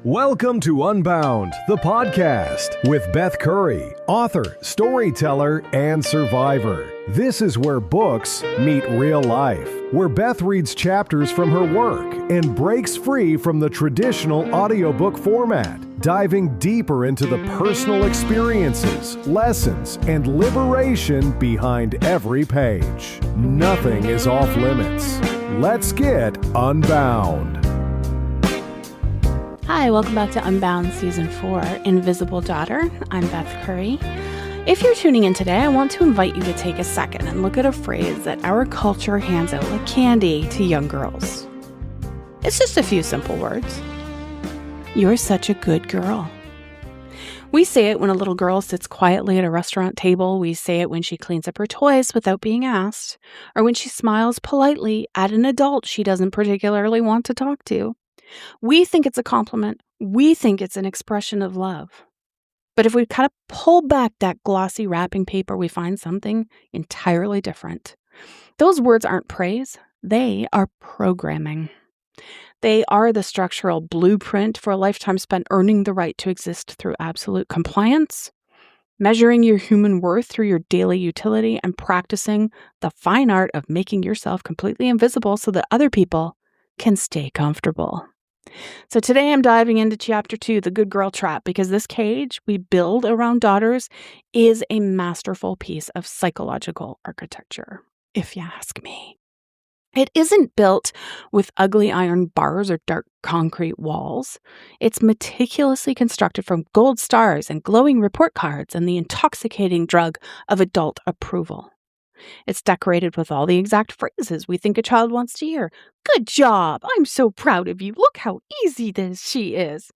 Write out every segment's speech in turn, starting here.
Welcome to Unbound, the podcast with Beth Curry, author, storyteller, and survivor. This is where books meet real life, where Beth reads chapters from her work and breaks free from the traditional audiobook format, diving deeper into the personal experiences, lessons, and liberation behind every page. Nothing is off limits. Let's get unbound. Hi, welcome back to Unbound Season 4, Invisible Daughter. I'm Beth Curry. If you're tuning in today, I want to invite you to take a second and look at a phrase that our culture hands out like candy to young girls. It's just a few simple words. You're such a good girl. We say it when a little girl sits quietly at a restaurant table. We say it when she cleans up her toys without being asked, or when she smiles politely at an adult she doesn't particularly want to talk to. We think it's a compliment. We think it's an expression of love. But if we kind of pull back that glossy wrapping paper, we find something entirely different. Those words aren't praise. They are programming. They are the structural blueprint for a lifetime spent earning the right to exist through absolute compliance, measuring your human worth through your daily utility, and practicing the fine art of making yourself completely invisible so that other people can stay comfortable. So today I'm diving into Chapter 2, The Good Girl Trap, because this cage we build around daughters is a masterful piece of psychological architecture, if you ask me. It isn't built with ugly iron bars or dark concrete walls. It's meticulously constructed from gold stars and glowing report cards and the intoxicating drug of adult approval. It's decorated with all the exact phrases we think a child wants to hear. Good job. I'm so proud of you. Look how easy she is.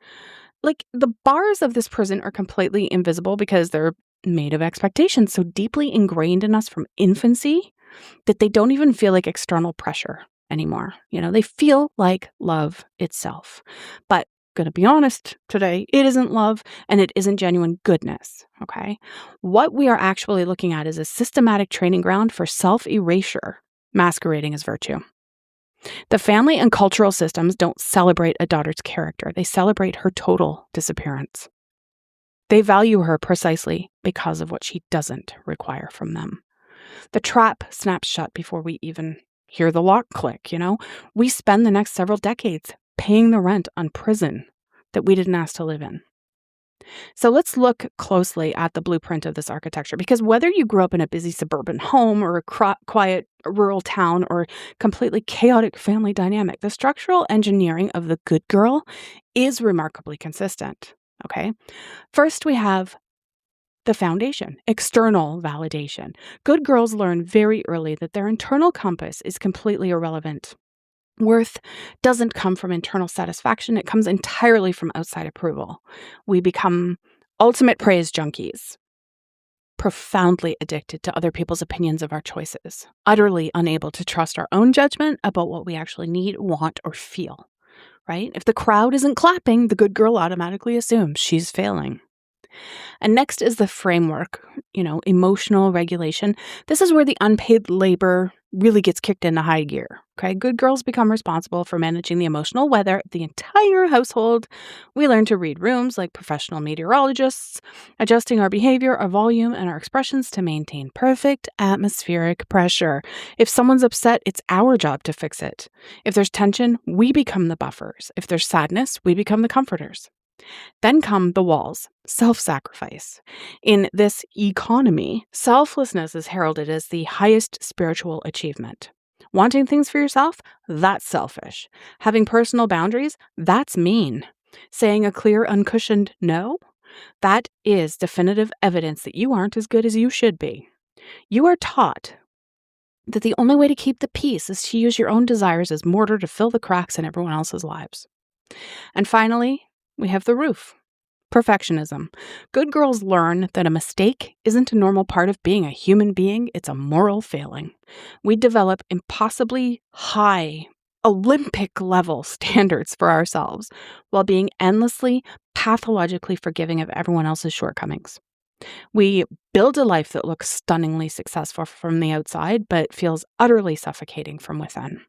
Like, the bars of this prison are completely invisible because they're made of expectations so deeply ingrained in us from infancy that they don't even feel like external pressure anymore. They feel like love itself. But gonna be honest today, it isn't love and it isn't genuine goodness, okay? What we are actually looking at is a systematic training ground for self-erasure, masquerading as virtue. The family and cultural systems don't celebrate a daughter's character. They celebrate her total disappearance. They value her precisely because of what she doesn't require from them. The trap snaps shut before we even hear the lock click, We spend the next several decades paying the rent on prison that we didn't ask to live in. So let's look closely at the blueprint of this architecture, because whether you grew up in a busy suburban home or a quiet rural town or completely chaotic family dynamic, the structural engineering of the good girl is remarkably consistent, okay? First, we have the foundation, external validation. Good girls learn very early that their internal compass is completely irrelevant. Worth doesn't come from internal satisfaction. It comes entirely from outside approval. We become ultimate praise junkies, profoundly addicted to other people's opinions of our choices, utterly unable to trust our own judgment about what we actually need, want, or feel, right? If the crowd isn't clapping, the good girl automatically assumes she's failing. And next is the framework, emotional regulation. This is where the unpaid labor really gets kicked into high gear. Okay, good girls become responsible for managing the emotional weather of the entire household. We learn to read rooms like professional meteorologists, adjusting our behavior, our volume, and our expressions to maintain perfect atmospheric pressure. If someone's upset, it's our job to fix it. If there's tension, we become the buffers. If there's sadness, we become the comforters. Then come the walls, self-sacrifice. In this economy, selflessness is heralded as the highest spiritual achievement. Wanting things for yourself? That's selfish. Having personal boundaries? That's mean. Saying a clear, uncushioned no? That is definitive evidence that you aren't as good as you should be. You are taught that the only way to keep the peace is to use your own desires as mortar to fill the cracks in everyone else's lives. And finally, we have the roof, perfectionism. Good girls learn that a mistake isn't a normal part of being a human being, it's a moral failing. We develop impossibly high, Olympic-level standards for ourselves while being endlessly, pathologically forgiving of everyone else's shortcomings. We build a life that looks stunningly successful from the outside, but feels utterly suffocating from within.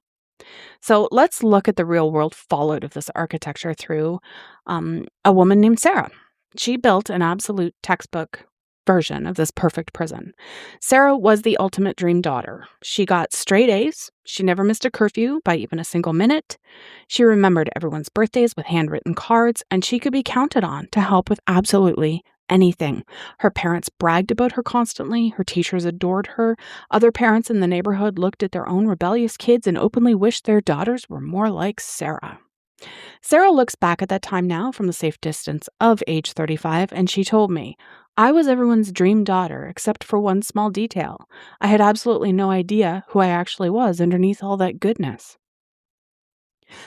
So let's look at the real world fallout of this architecture through a woman named Sarah. She built an absolute textbook version of this perfect prison. Sarah was the ultimate dream daughter. She got straight A's. She never missed a curfew by even a single minute. She remembered everyone's birthdays with handwritten cards, and she could be counted on to help with absolutely anything. Her parents bragged about her constantly. Her teachers adored her. Other parents in the neighborhood looked at their own rebellious kids and openly wished their daughters were more like Sarah. Sarah looks back at that time now from the safe distance of age 35, and she told me, I was everyone's dream daughter, except for one small detail. I had absolutely no idea who I actually was underneath all that goodness.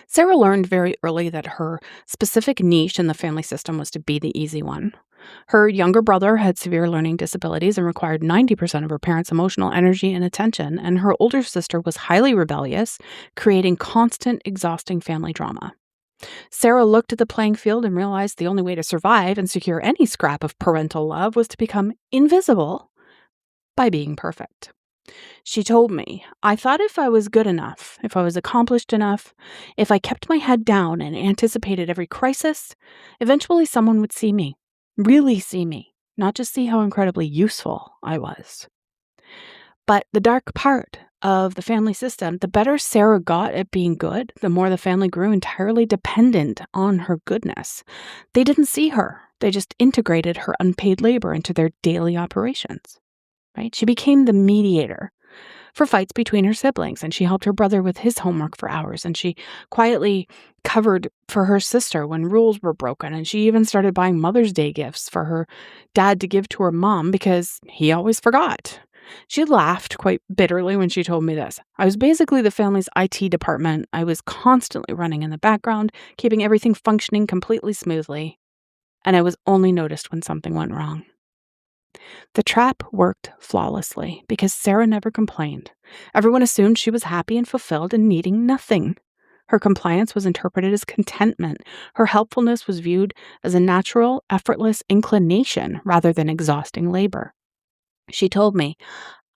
Sarah learned very early that her specific niche in the family system was to be the easy one. Her younger brother had severe learning disabilities and required 90% of her parents' emotional energy and attention, and her older sister was highly rebellious, creating constant, exhausting family drama. Sarah looked at the playing field and realized the only way to survive and secure any scrap of parental love was to become invisible by being perfect. She told me, I thought if I was good enough, if I was accomplished enough, if I kept my head down and anticipated every crisis, eventually someone would see me, really see me, not just see how incredibly useful I was. But the dark part of the family system, the better Sarah got at being good, the more the family grew entirely dependent on her goodness. They didn't see her. They just integrated her unpaid labor into their daily operations. Right? She became the mediator for fights between her siblings, and she helped her brother with his homework for hours, and she quietly covered for her sister when rules were broken, and she even started buying Mother's Day gifts for her dad to give to her mom because he always forgot. She laughed quite bitterly when she told me this. I was basically the family's IT department. I was constantly running in the background, keeping everything functioning completely smoothly, and I was only noticed when something went wrong. The trap worked flawlessly because Sarah never complained. Everyone assumed she was happy and fulfilled and needing nothing. Her compliance was interpreted as contentment. Her helpfulness was viewed as a natural, effortless inclination rather than exhausting labor. She told me,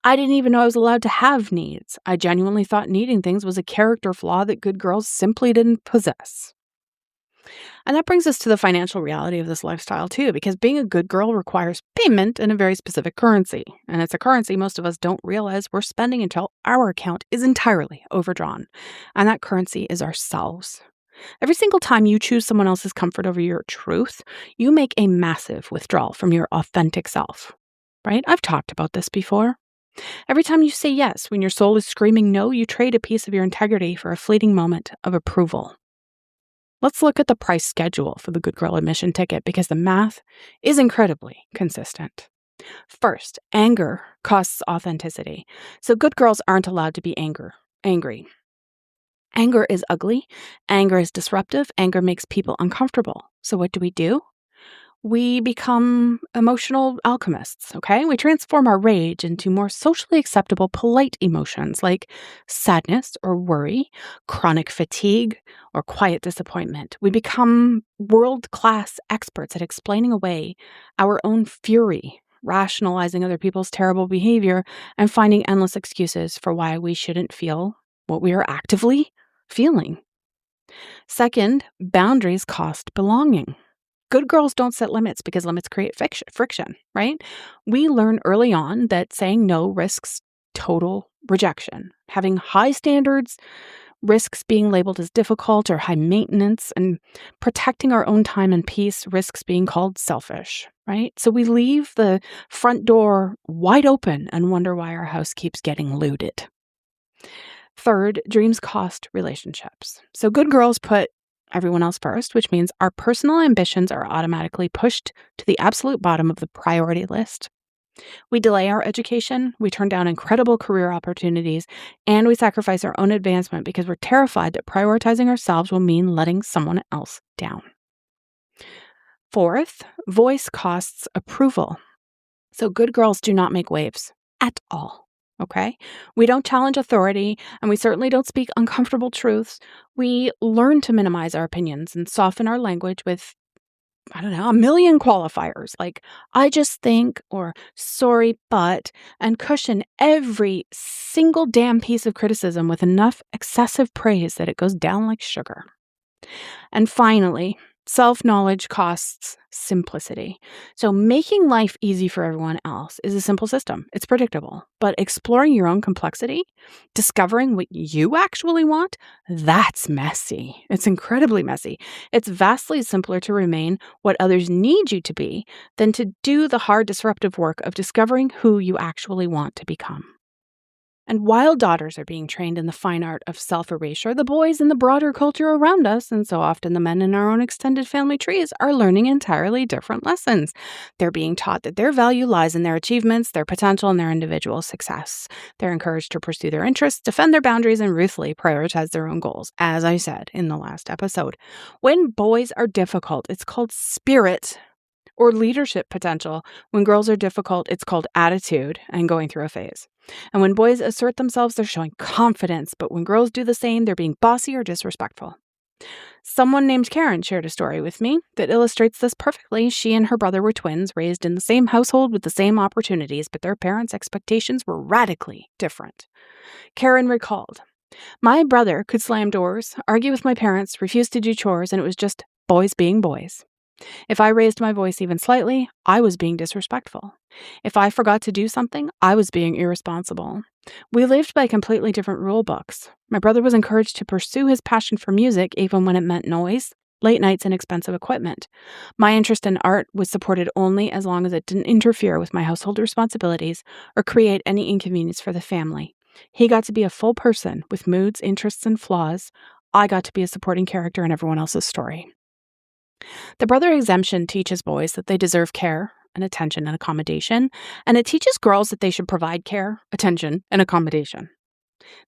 I didn't even know I was allowed to have needs. I genuinely thought needing things was a character flaw that good girls simply didn't possess. And that brings us to the financial reality of this lifestyle too, because being a good girl requires payment in a very specific currency. And it's a currency most of us don't realize we're spending until our account is entirely overdrawn. And that currency is ourselves. Every single time you choose someone else's comfort over your truth, you make a massive withdrawal from your authentic self. Right? I've talked about this before. Every time you say yes when your soul is screaming no, you trade a piece of your integrity for a fleeting moment of approval. Let's look at the price schedule for the Good Girl admission ticket because the math is incredibly consistent. First, anger costs authenticity. So good girls aren't allowed to be angry. Anger is ugly. Anger is disruptive. Anger makes people uncomfortable. So what do? We become emotional alchemists, okay? We transform our rage into more socially acceptable, polite emotions like sadness or worry, chronic fatigue, or quiet disappointment. We become world-class experts at explaining away our own fury, rationalizing other people's terrible behavior, and finding endless excuses for why we shouldn't feel what we are actively feeling. Second, boundaries cost belonging. Good girls don't set limits because limits create friction, right? We learn early on that saying no risks total rejection. Having high standards risks being labeled as difficult or high maintenance, and protecting our own time and peace risks being called selfish, right? So we leave the front door wide open and wonder why our house keeps getting looted. Third, dreams cost relationships. So good girls put everyone else first, which means our personal ambitions are automatically pushed to the absolute bottom of the priority list. We delay our education, we turn down incredible career opportunities, and we sacrifice our own advancement because we're terrified that prioritizing ourselves will mean letting someone else down. Fourth, voice costs approval. So good girls do not make waves at all. Okay? We don't challenge authority, and we certainly don't speak uncomfortable truths. We learn to minimize our opinions and soften our language with a million qualifiers like I just think or sorry, but, and cushion every single damn piece of criticism with enough excessive praise that it goes down like sugar. And finally, self-knowledge costs simplicity. So making life easy for everyone else is a simple system. It's predictable. But exploring your own complexity, discovering what you actually want, that's messy. It's incredibly messy. It's vastly simpler to remain what others need you to be than to do the hard, disruptive work of discovering who you actually want to become. And while daughters are being trained in the fine art of self-erasure, the boys in the broader culture around us, and so often the men in our own extended family trees, are learning entirely different lessons. They're being taught that their value lies in their achievements, their potential, and their individual success. They're encouraged to pursue their interests, defend their boundaries, and ruthlessly prioritize their own goals, as I said in the last episode. When boys are difficult, it's called spirit or leadership potential. When girls are difficult, it's called attitude and going through a phase. And when boys assert themselves, they're showing confidence. But when girls do the same, they're being bossy or disrespectful. Someone named Karen shared a story with me that illustrates this perfectly. She and her brother were twins, raised in the same household with the same opportunities, but their parents' expectations were radically different. Karen recalled, "My brother could slam doors, argue with my parents, refuse to do chores, and it was just boys being boys. If I raised my voice even slightly, I was being disrespectful. If I forgot to do something, I was being irresponsible. We lived by completely different rule books. My brother was encouraged to pursue his passion for music even when it meant noise, late nights, and expensive equipment. My interest in art was supported only as long as it didn't interfere with my household responsibilities or create any inconvenience for the family. He got to be a full person with moods, interests, and flaws. I got to be a supporting character in everyone else's story." The brother exemption teaches boys that they deserve care and attention and accommodation, and it teaches girls that they should provide care, attention, and accommodation.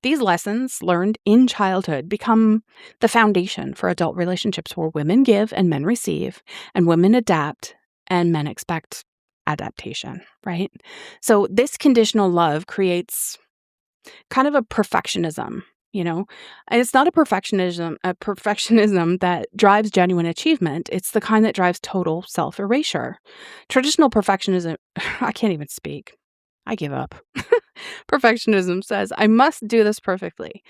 These lessons learned in childhood become the foundation for adult relationships where women give and men receive, and women adapt and men expect adaptation, right? So this conditional love creates kind of a perfectionism. And it's not a perfectionism that drives genuine achievement. It's the kind that drives total self-erasure. Traditional perfectionism, I can't even speak. I give up. Perfectionism says, I must do this perfectly.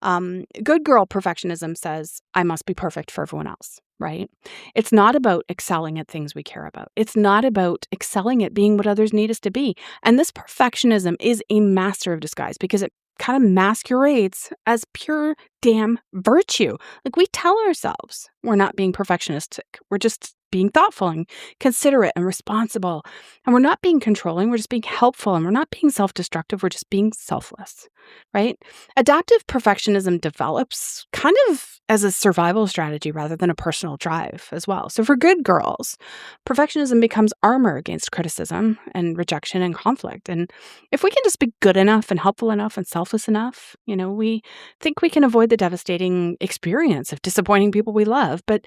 Good girl perfectionism says, I must be perfect for everyone else, right? It's not about excelling at things we care about. It's not about excelling at being what others need us to be. And this perfectionism is a master of disguise because it kind of masquerades as pure damn virtue. Like we tell ourselves we're not being perfectionistic. We're just being thoughtful and considerate and responsible. And we're not being controlling. We're just being helpful. And we're not being self-destructive. We're just being selfless, right? Adaptive perfectionism develops kind of as a survival strategy rather than a personal drive as well. So for good girls, perfectionism becomes armor against criticism and rejection and conflict. And if we can just be good enough and helpful enough and selfless enough, we think we can avoid the devastating experience of disappointing people we love. But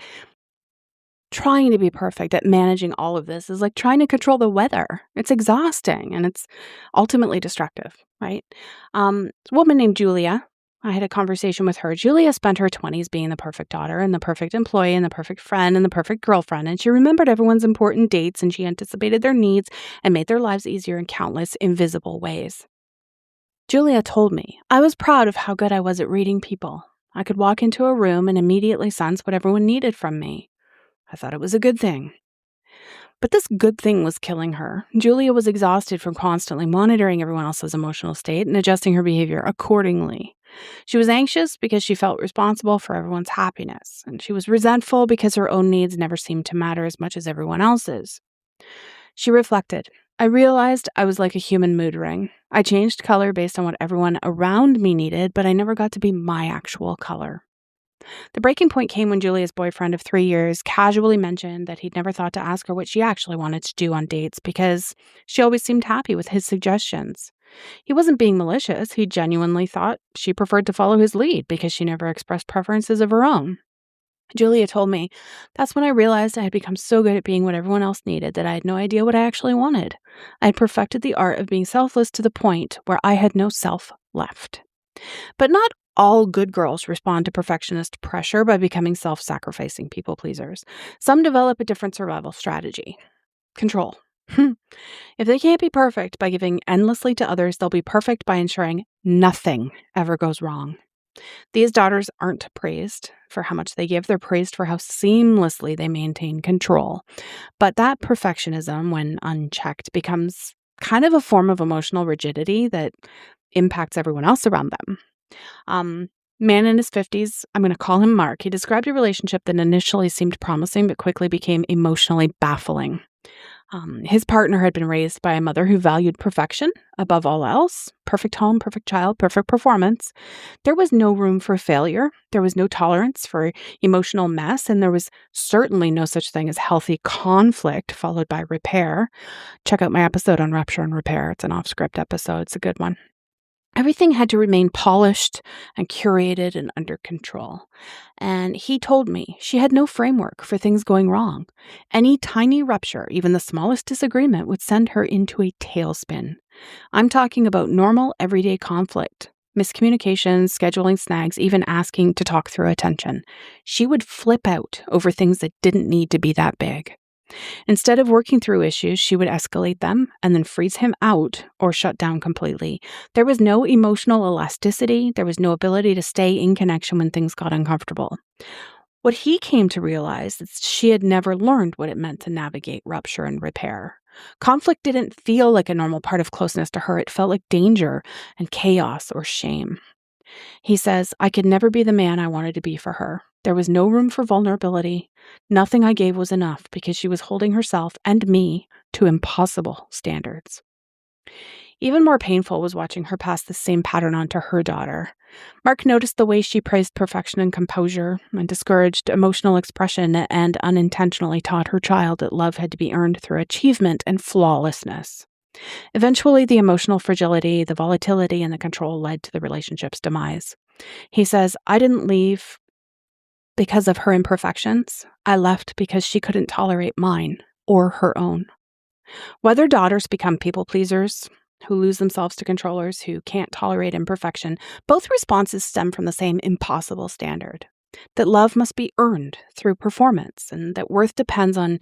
trying to be perfect at managing all of this is like trying to control the weather. It's exhausting and it's ultimately destructive, right? A woman named Julia, I had a conversation with her. Julia spent her 20s being the perfect daughter and the perfect employee and the perfect friend and the perfect girlfriend. And she remembered everyone's important dates and she anticipated their needs and made their lives easier in countless invisible ways. Julia told me, I was proud of how good I was at reading people. I could walk into a room and immediately sense what everyone needed from me. I thought it was a good thing. But this good thing was killing her. Julia was exhausted from constantly monitoring everyone else's emotional state and adjusting her behavior accordingly. She was anxious because she felt responsible for everyone's happiness, and she was resentful because her own needs never seemed to matter as much as everyone else's. She reflected, I realized I was like a human mood ring. I changed color based on what everyone around me needed, but I never got to be my actual color. The breaking point came when Julia's boyfriend of 3 years casually mentioned that he'd never thought to ask her what she actually wanted to do on dates because she always seemed happy with his suggestions. He wasn't being malicious. He genuinely thought she preferred to follow his lead because she never expressed preferences of her own. Julia told me, that's when I realized I had become so good at being what everyone else needed that I had no idea what I actually wanted. I had perfected the art of being selfless to the point where I had no self left. But not all good girls respond to perfectionist pressure by becoming self-sacrificing people pleasers. Some develop a different survival strategy. Control. If they can't be perfect by giving endlessly to others, they'll be perfect by ensuring nothing ever goes wrong. These daughters aren't praised for how much they give. They're praised for how seamlessly they maintain control. But that perfectionism, when unchecked, becomes kind of a form of emotional rigidity that impacts everyone else around them. Man in his 50s, I'm going to call him Mark. He described a relationship that initially seemed promising but quickly became emotionally baffling. His partner had been raised by a mother who valued perfection above all else. Perfect home, perfect child, perfect performance. There was no room for failure. There was no tolerance for emotional mess, and there was certainly no such thing as healthy conflict followed by repair. Check out my episode on rupture and repair. It's an off-script episode. It's a good one. Everything had to remain polished and curated and under control. And he told me she had no framework for things going wrong. Any tiny rupture, even the smallest disagreement, would send her into a tailspin. I'm talking about normal, everyday conflict, miscommunications, scheduling snags, even asking to talk through a tension. She would flip out over things that didn't need to be that big. Instead of working through issues, she would escalate them and then freeze him out or shut down completely. There was no emotional elasticity. There was no ability to stay in connection when things got uncomfortable. What he came to realize is she had never learned what it meant to navigate rupture and repair. Conflict didn't feel like a normal part of closeness to her. It felt like danger and chaos or shame. He says, I could never be the man I wanted to be for her. There was no room for vulnerability. Nothing I gave was enough because she was holding herself and me to impossible standards. Even more painful was watching her pass the same pattern on to her daughter. Mark noticed the way she praised perfection and composure and discouraged emotional expression and unintentionally taught her child that love had to be earned through achievement and flawlessness. Eventually, the emotional fragility, the volatility, and the control led to the relationship's demise. He says, I didn't leave because of her imperfections. I left because she couldn't tolerate mine or her own. Whether daughters become people pleasers, who lose themselves to controllers, who can't tolerate imperfection, both responses stem from the same impossible standard, that love must be earned through performance and that worth depends on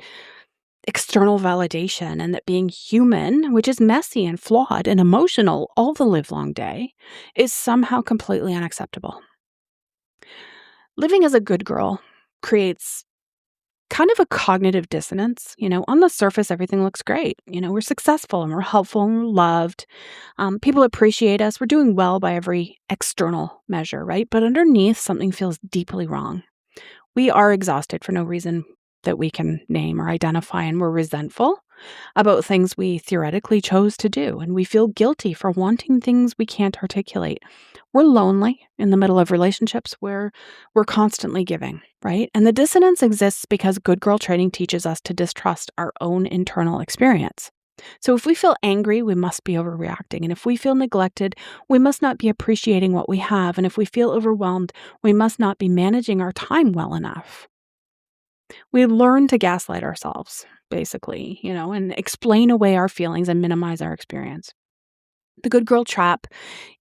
external validation, and that being human, which is messy and flawed and emotional all the livelong day, is somehow completely unacceptable. Living as a good girl creates kind of a cognitive dissonance. On the surface, everything looks great. We're successful and we're helpful and we're loved. People appreciate us. We're doing well by every external measure, right? But underneath, something feels deeply wrong. We are exhausted for no reason that we can name or identify, and we're resentful about things we theoretically chose to do, and we feel guilty for wanting things we can't articulate. We're lonely in the middle of relationships where we're constantly giving, right? And the dissonance exists because good girl training teaches us to distrust our own internal experience. So if we feel angry, we must be overreacting. And if we feel neglected, we must not be appreciating what we have. And if we feel overwhelmed, we must not be managing our time well enough. We learn to gaslight ourselves, basically, and explain away our feelings and minimize our experience. The good girl trap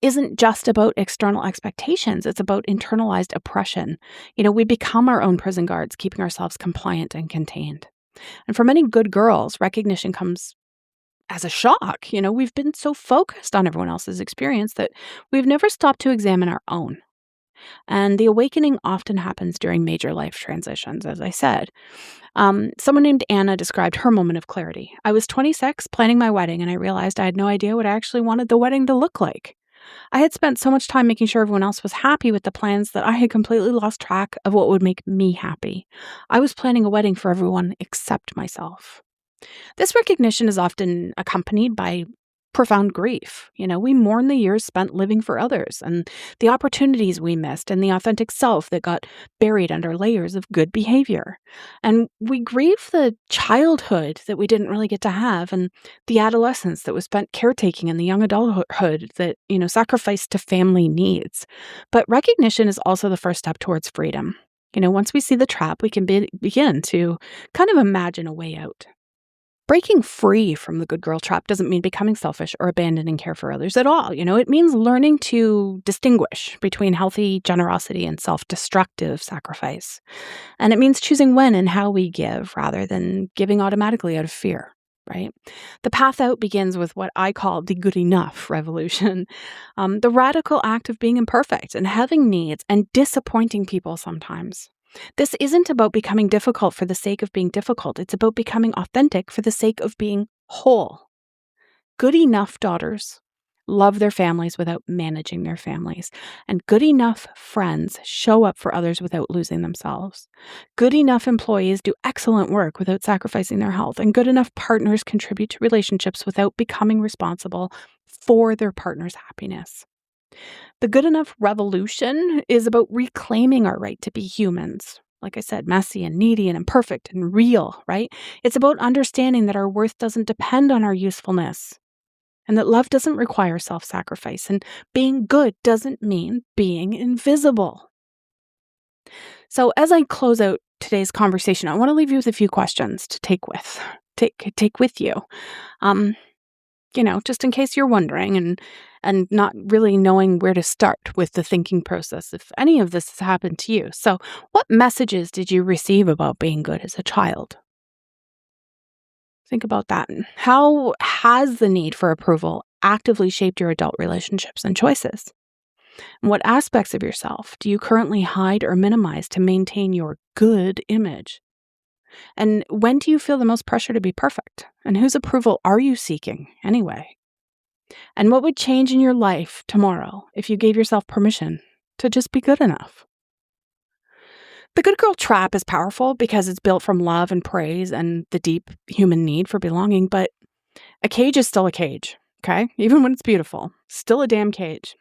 isn't just about external expectations. It's about internalized oppression. We become our own prison guards, keeping ourselves compliant and contained. And for many good girls, recognition comes as a shock. We've been so focused on everyone else's experience that we've never stopped to examine our own. And the awakening often happens during major life transitions, as I said. Someone named Anna described her moment of clarity. I was 26, planning my wedding, and I realized I had no idea what I actually wanted the wedding to look like. I had spent so much time making sure everyone else was happy with the plans that I had completely lost track of what would make me happy. I was planning a wedding for everyone except myself. This recognition is often accompanied by profound grief. We mourn the years spent living for others and the opportunities we missed and the authentic self that got buried under layers of good behavior. And we grieve the childhood that we didn't really get to have and the adolescence that was spent caretaking and the young adulthood that, sacrificed to family needs. But recognition is also the first step towards freedom. Once we see the trap, we can begin to kind of imagine a way out. Breaking free from the good girl trap doesn't mean becoming selfish or abandoning care for others at all. It means learning to distinguish between healthy generosity and self-destructive sacrifice. And it means choosing when and how we give rather than giving automatically out of fear, right? The path out begins with what I call the good enough revolution, the radical act of being imperfect and having needs and disappointing people sometimes. This isn't about becoming difficult for the sake of being difficult. It's about becoming authentic for the sake of being whole. Good enough daughters love their families without managing their families. And good enough friends show up for others without losing themselves. Good enough employees do excellent work without sacrificing their health. And good enough partners contribute to relationships without becoming responsible for their partner's happiness. The good enough revolution is about reclaiming our right to be humans. Like I said, messy and needy and imperfect and real, right? It's about understanding that our worth doesn't depend on our usefulness and that love doesn't require self-sacrifice, and being good doesn't mean being invisible. So as I close out today's conversation, I want to leave you with a few questions to take with you. Just in case you're wondering and not really knowing where to start with the thinking process, if any of this has happened to you. So, what messages did you receive about being good as a child? Think about that. How has the need for approval actively shaped your adult relationships and choices? And what aspects of yourself do you currently hide or minimize to maintain your good image? And when do you feel the most pressure to be perfect? And whose approval are you seeking anyway? And what would change in your life tomorrow if you gave yourself permission to just be good enough? The good girl trap is powerful because it's built from love and praise and the deep human need for belonging, but a cage is still a cage, okay? Even when it's beautiful, still a damn cage.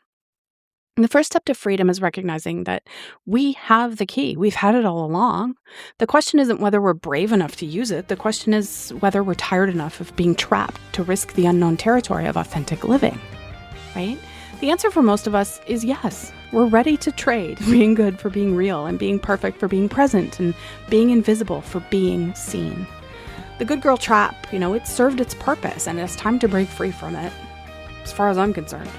And the first step to freedom is recognizing that we have the key. We've had it all along. The question isn't whether we're brave enough to use it. The question is whether we're tired enough of being trapped to risk the unknown territory of authentic living, right? The answer for most of us is yes. We're ready to trade being good for being real and being perfect for being present and being invisible for being seen. The good girl trap, it served its purpose and it's time to break free from it, as far as I'm concerned.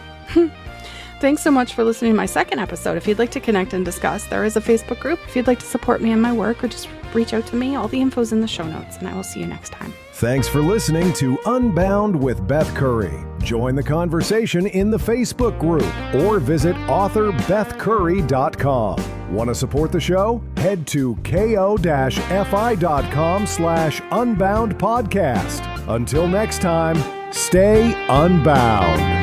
Thanks so much for listening to my second episode. If you'd like to connect and discuss, there is a Facebook group. If you'd like to support me in my work or just reach out to me, all the info's in the show notes, and I will see you next time. Thanks for listening to Unbound with Beth Curry. Join the conversation in the Facebook group or visit author.bethcurry.com. Want to support the show? Head to ko-fi.com/unbound podcast. Until next time, stay unbound.